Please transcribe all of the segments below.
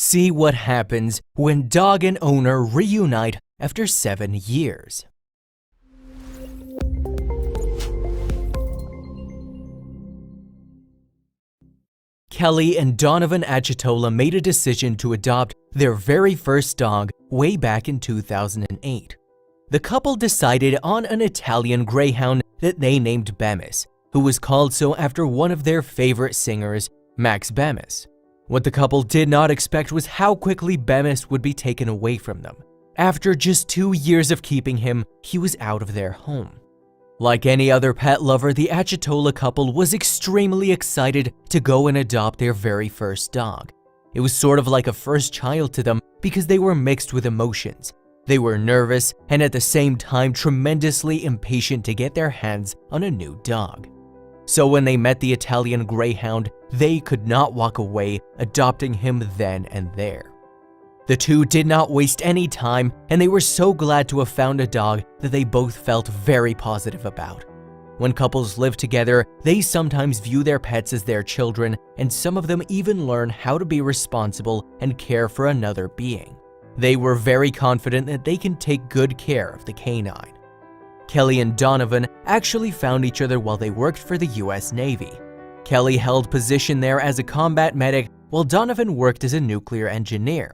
See what happens when dog and owner reunite after 7 years. Kelly and Donovan Accettola made a decision to adopt their very first dog way back in 2008. The couple decided on an Italian Greyhound that they named Bemis, who was called so after one of their favorite singers, Max Bemis. What the couple did not expect was how quickly Bemis would be taken away from them. After just 2 years of keeping him, he was out of their home. Like any other pet lover, the Accettola couple was extremely excited to go and adopt their very first dog. It was sort of like a first child to them because they were mixed with emotions. They were nervous and at the same time tremendously impatient to get their hands on a new dog. So when they met the Italian Greyhound, they could not walk away, adopting him then and there. The two did not waste any time, and they were so glad to have found a dog that they both felt very positive about. When couples live together, they sometimes view their pets as their children, and some of them even learn how to be responsible and care for another being. They were very confident that they can take good care of the canine. Kelly and Donovan actually found each other while they worked for the US Navy. Kelly held position there as a combat medic, while Donovan worked as a nuclear engineer.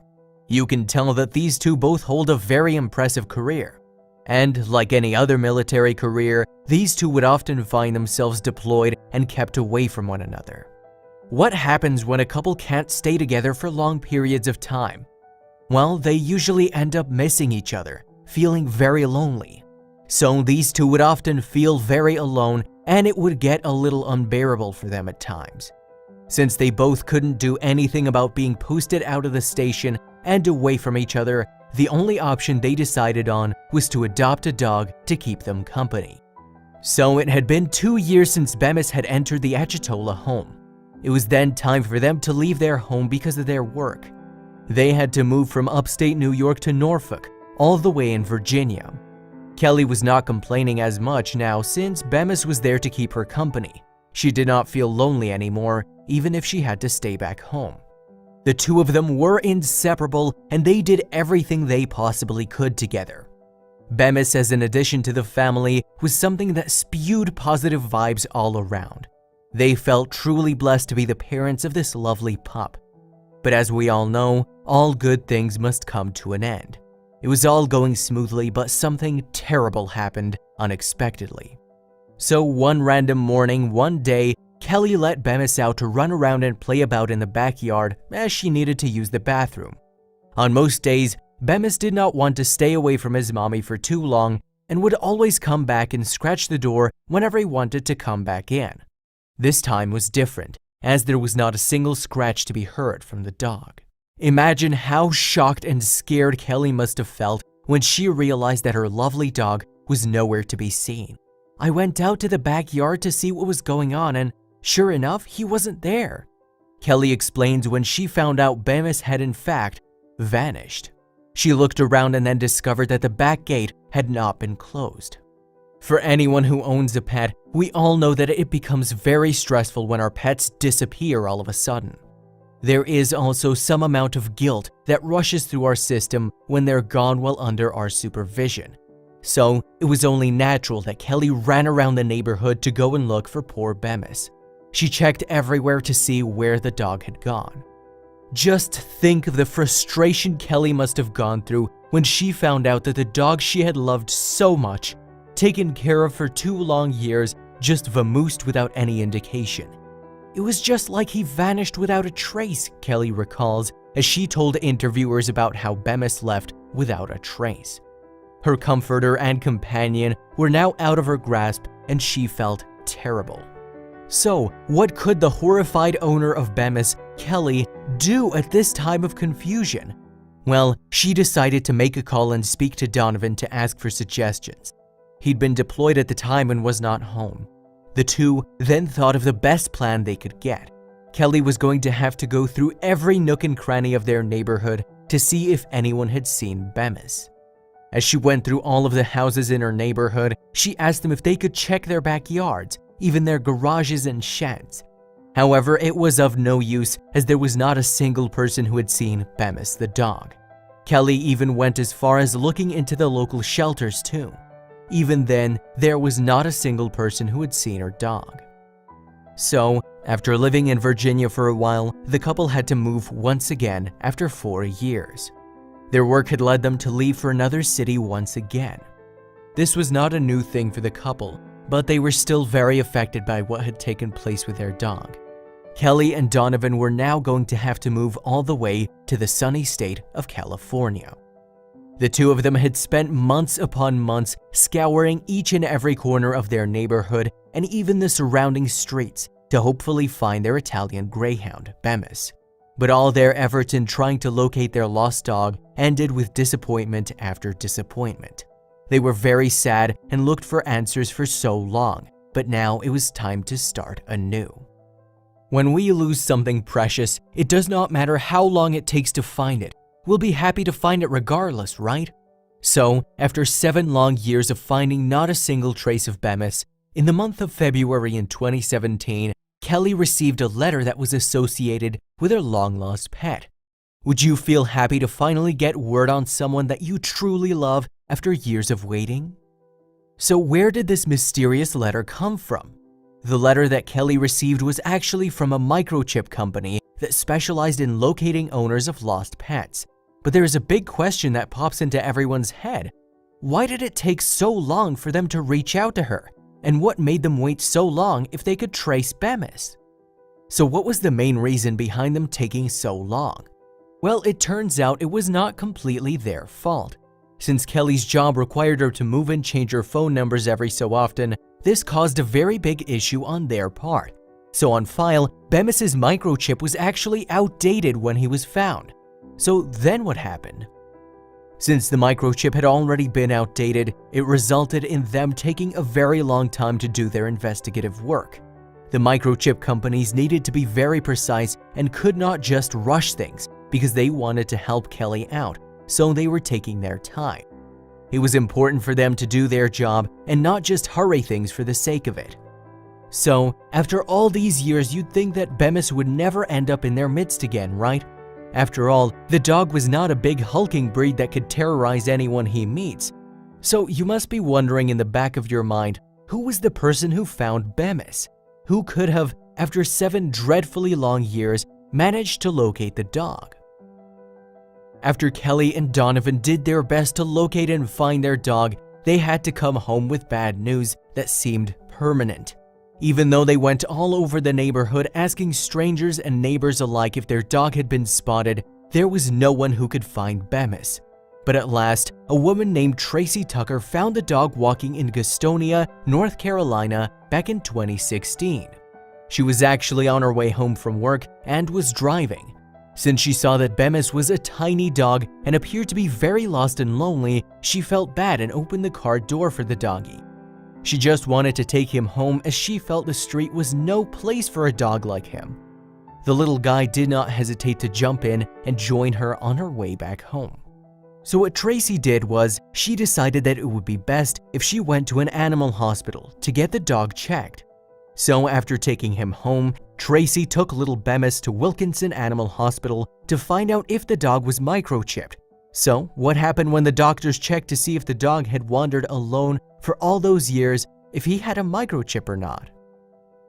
You can tell that these two both hold a very impressive career. And like any other military career, these two would often find themselves deployed and kept away from one another. What happens when a couple can't stay together for long periods of time? Well, they usually end up missing each other, feeling very lonely. So these two would often feel very alone, and it would get a little unbearable for them at times. Since they both couldn't do anything about being posted out of the station and away from each other, the only option they decided on was to adopt a dog to keep them company. So it had been 2 years since Bemis had entered the Accettola home. It was then time for them to leave their home because of their work. They had to move from upstate New York to Norfolk, all the way in Virginia. Kelly was not complaining as much now since Bemis was there to keep her company. She did not feel lonely anymore, even if she had to stay back home. The two of them were inseparable, and they did everything they possibly could together. Bemis, as an addition to the family, was something that spewed positive vibes all around. They felt truly blessed to be the parents of this lovely pup. But as we all know, all good things must come to an end. It was all going smoothly, but something terrible happened unexpectedly. So one random morning, one day, Kelly let Bemis out to run around and play about in the backyard as she needed to use the bathroom. On most days, Bemis did not want to stay away from his mommy for too long and would always come back and scratch the door whenever he wanted to come back in. This time was different, as there was not a single scratch to be heard from the dog. Imagine how shocked and scared Kelly must have felt when she realized that her lovely dog was nowhere to be seen. "I went out to the backyard to see what was going on, and sure enough, he wasn't there," Kelly explains when she found out Bemis had in fact vanished. She looked around and then discovered that the back gate had not been closed. For anyone who owns a pet, we all know that it becomes very stressful when our pets disappear all of a sudden. There is also some amount of guilt that rushes through our system when they're gone while under our supervision. So it was only natural that Kelly ran around the neighborhood to go and look for poor Bemis. She checked everywhere to see where the dog had gone. Just think of the frustration Kelly must have gone through when she found out that the dog she had loved so much, taken care of for 2 long years, just vamoosed without any indication. It was just like he vanished without a trace, Kelly recalls, as she told interviewers about how Bemis left without a trace. Her comforter and companion were now out of her grasp, and she felt terrible. So, what could the horrified owner of Bemis, Kelly, do at this time of confusion? Well, she decided to make a call and speak to Donovan to ask for suggestions. He'd been deployed at the time and was not home. The two then thought of the best plan they could get. Kelly was going to have to go through every nook and cranny of their neighborhood to see if anyone had seen Bemis. As she went through all of the houses in her neighborhood, she asked them if they could check their backyards, even their garages and sheds. However, it was of no use as there was not a single person who had seen Bemis the dog. Kelly even went as far as looking into the local shelters too. Even then, there was not a single person who had seen her dog. So, after living in Virginia for a while, the couple had to move once again after 4 years. Their work had led them to leave for another city once again. This was not a new thing for the couple, but they were still very affected by what had taken place with their dog. Kelly and Donovan were now going to have to move all the way to the sunny state of California. The two of them had spent months upon months scouring each and every corner of their neighborhood and even the surrounding streets to hopefully find their Italian Greyhound, Bemis. But all their efforts in trying to locate their lost dog ended with disappointment after disappointment. They were very sad and looked for answers for so long, but now it was time to start anew. When we lose something precious, it does not matter how long it takes to find it. We'll be happy to find it regardless, right? So, after 7 long years of finding not a single trace of Bemis, in the month of February in 2017, Kelly received a letter that was associated with her long-lost pet. Would you feel happy to finally get word on someone that you truly love after years of waiting? So where did this mysterious letter come from? The letter that Kelly received was actually from a microchip company that specialized in locating owners of lost pets. But there is a big question that pops into everyone's head. Why did it take so long for them to reach out to her? And what made them wait so long if they could trace Bemis? So what was the main reason behind them taking so long? Well, it turns out it was not completely their fault. Since Kelly's job required her to move and change her phone numbers every so often, this caused a very big issue on their part. So on file, Bemis's microchip was actually outdated when he was found. So then what happened? Since the microchip had already been outdated, it resulted in them taking a very long time to do their investigative work. The microchip companies needed to be very precise and could not just rush things because they wanted to help Kelly out, so they were taking their time. It was important for them to do their job and not just hurry things for the sake of it. So, after all these years, you'd think that Bemis would never end up in their midst again, right? After all, the dog was not a big hulking breed that could terrorize anyone he meets. So you must be wondering in the back of your mind, who was the person who found Bemis? Who could have, after 7 dreadfully long years, managed to locate the dog? After Kelly and Donovan did their best to locate and find their dog, they had to come home with bad news that seemed permanent. Even though they went all over the neighborhood asking strangers and neighbors alike if their dog had been spotted, there was no one who could find Bemis. But at last, a woman named Tracy Tucker found the dog walking in Gastonia, North Carolina back in 2016. She was actually on her way home from work and was driving. Since she saw that Bemis was a tiny dog and appeared to be very lost and lonely, she felt bad and opened the car door for the doggy. She just wanted to take him home as she felt the street was no place for a dog like him. The little guy did not hesitate to jump in and join her on her way back home. So what Tracy did was, she decided that it would be best if she went to an animal hospital to get the dog checked. So after taking him home, Tracy took little Bemis to Wilkinson Animal Hospital to find out if the dog was microchipped. So what happened when the doctors checked to see if the dog had wandered alone for all those years, if he had a microchip or not?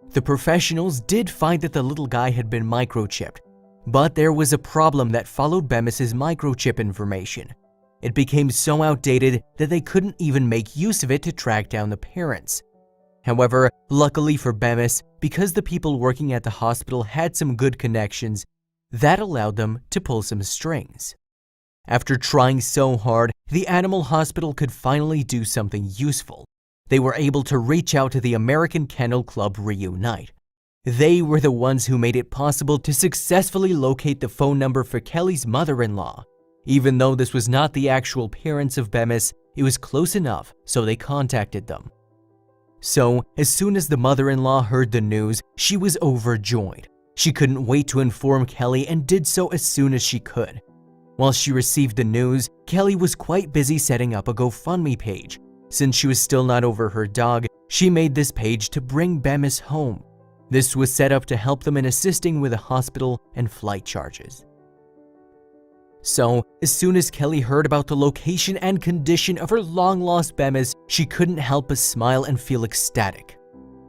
The professionals did find that the little guy had been microchipped, but there was a problem that followed Bemis's microchip information. It became so outdated that they couldn't even make use of it to track down the parents. However, luckily for Bemis, because the people working at the hospital had some good connections, that allowed them to pull some strings. After trying so hard, the animal hospital could finally do something useful. They were able to reach out to the American Kennel Club Reunite. They were the ones who made it possible to successfully locate the phone number for Kelly's mother-in-law. Even though this was not the actual parents of Bemis, it was close enough, so they contacted them. So, as soon as the mother-in-law heard the news, she was overjoyed. She couldn't wait to inform Kelly and did so as soon as she could. While she received the news, Kelly was quite busy setting up a GoFundMe page. Since she was still not over her dog, she made this page to bring Bemis home. This was set up to help them in assisting with the hospital and flight charges. So, as soon as Kelly heard about the location and condition of her long-lost Bemis, she couldn't help but smile and feel ecstatic.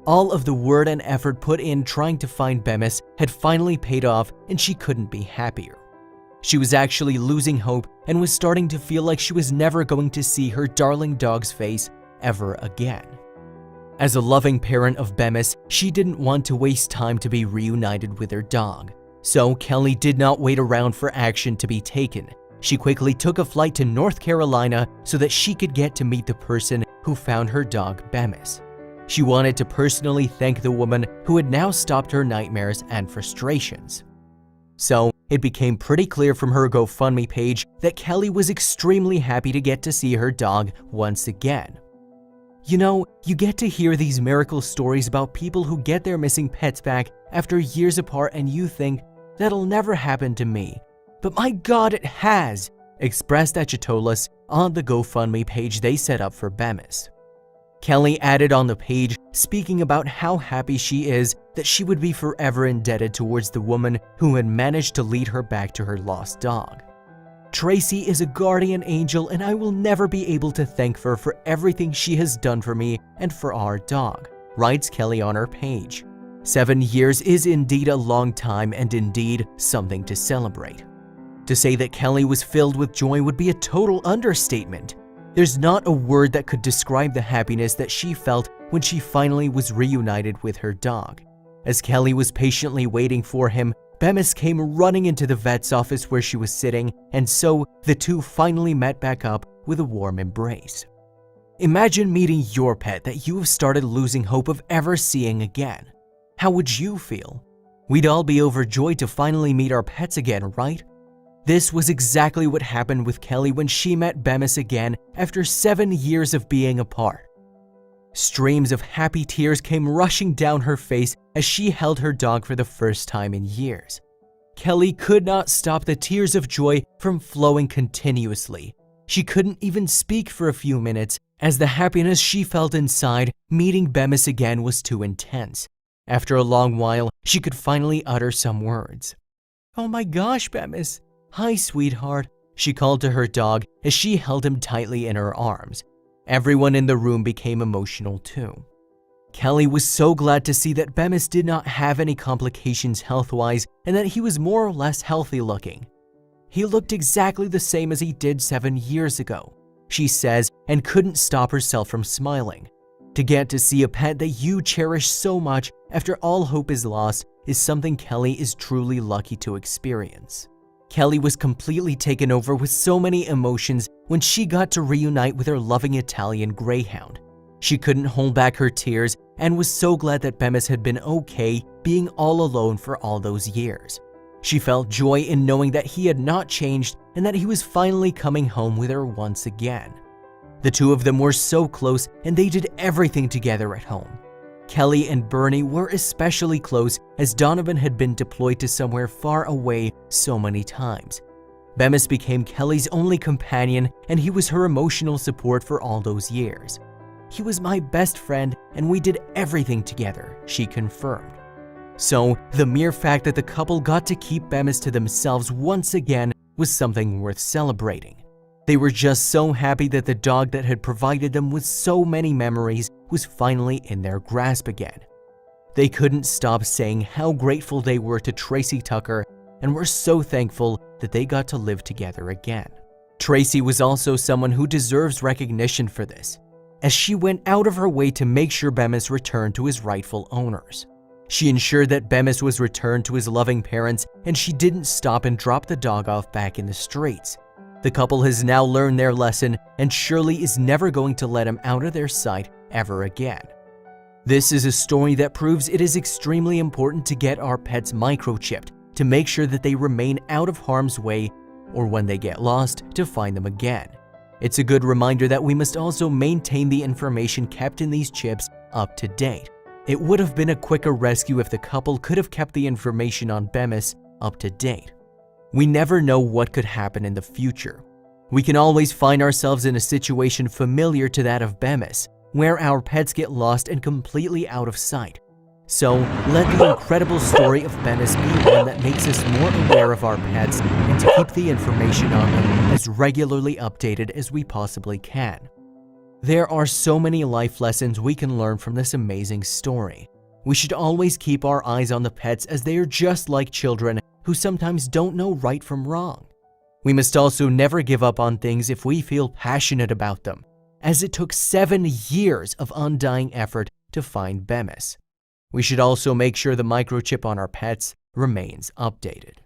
All of the work and effort put in trying to find Bemis had finally paid off, and she couldn't be happier. She was actually losing hope and was starting to feel like she was never going to see her darling dog's face ever again. As a loving parent of Bemis, she didn't want to waste time to be reunited with her dog. So Kelly did not wait around for action to be taken. She quickly took a flight to North Carolina so that she could get to meet the person who found her dog Bemis. She wanted to personally thank the woman who had now stopped her nightmares and frustrations. So it became pretty clear from her GoFundMe page that Kelly was extremely happy to get to see her dog once again. You know, you get to hear these miracle stories about people who get their missing pets back after years apart, and you think, that'll never happen to me. But my God, it has, expressed Accettola on the GoFundMe page they set up for Bemis. Kelly added on the page, speaking about how happy she is that she would be forever indebted towards the woman who had managed to lead her back to her lost dog. Tracy is a guardian angel, and I will never be able to thank her for everything she has done for me and for our dog, writes Kelly on her page. 7 years is indeed a long time and indeed something to celebrate. To say that Kelly was filled with joy would be a total understatement. There's not a word that could describe the happiness that she felt when she finally was reunited with her dog. As Kelly was patiently waiting for him, Bemis came running into the vet's office where she was sitting, and so the two finally met back up with a warm embrace. Imagine meeting your pet that you have started losing hope of ever seeing again. How would you feel? We'd all be overjoyed to finally meet our pets again, right? This was exactly what happened with Kelly when she met Bemis again after 7 years of being apart. Streams of happy tears came rushing down her face as she held her dog for the first time in years. Kelly could not stop the tears of joy from flowing continuously. She couldn't even speak for a few minutes as the happiness she felt inside meeting Bemis again was too intense. After a long while, she could finally utter some words. "Oh my gosh, Bemis. Hi, sweetheart," she called to her dog as she held him tightly in her arms. Everyone in the room became emotional too. Kelly was so glad to see that Bemis did not have any complications health-wise and that he was more or less healthy looking. "He looked exactly the same as he did 7 years ago," she says, and couldn't stop herself from smiling. To get to see a pet that you cherish so much after all hope is lost is something Kelly is truly lucky to experience. Kelly was completely taken over with so many emotions when she got to reunite with her loving Italian Greyhound. She couldn't hold back her tears and was so glad that Bemis had been okay being all alone for all those years. She felt joy in knowing that he had not changed and that he was finally coming home with her once again. The two of them were so close and they did everything together at home. Kelly and Bernie were especially close as Donovan had been deployed to somewhere far away so many times. Bemis became Kelly's only companion and he was her emotional support for all those years. "He was my best friend and we did everything together," she confirmed. So, the mere fact that the couple got to keep Bemis to themselves once again was something worth celebrating. They were just so happy that the dog that had provided them with so many memories was finally in their grasp again. They couldn't stop saying how grateful they were to Tracy Tucker and were so thankful that they got to live together again. Tracy was also someone who deserves recognition for this, as she went out of her way to make sure Bemis returned to his rightful owners. She ensured that Bemis was returned to his loving parents, and she didn't stop and drop the dog off back in the streets. The couple has now learned their lesson and surely is never going to let him out of their sight ever again. This is a story that proves it is extremely important to get our pets microchipped to make sure that they remain out of harm's way, or when they get lost, to find them again. It's a good reminder that we must also maintain the information kept in these chips up to date. It would have been a quicker rescue if the couple could have kept the information on Bemis up to date. We never know what could happen in the future. We can always find ourselves in a situation familiar to that of Bemis, where our pets get lost and completely out of sight. So, let the incredible story of Bemis be one that makes us more aware of our pets and to keep the information on them as regularly updated as we possibly can. There are so many life lessons we can learn from this amazing story. We should always keep our eyes on the pets as they are just like children who sometimes don't know right from wrong. We must also never give up on things if we feel passionate about them, as it took 7 years of undying effort to find Bemis. We should also make sure the microchip on our pets remains updated.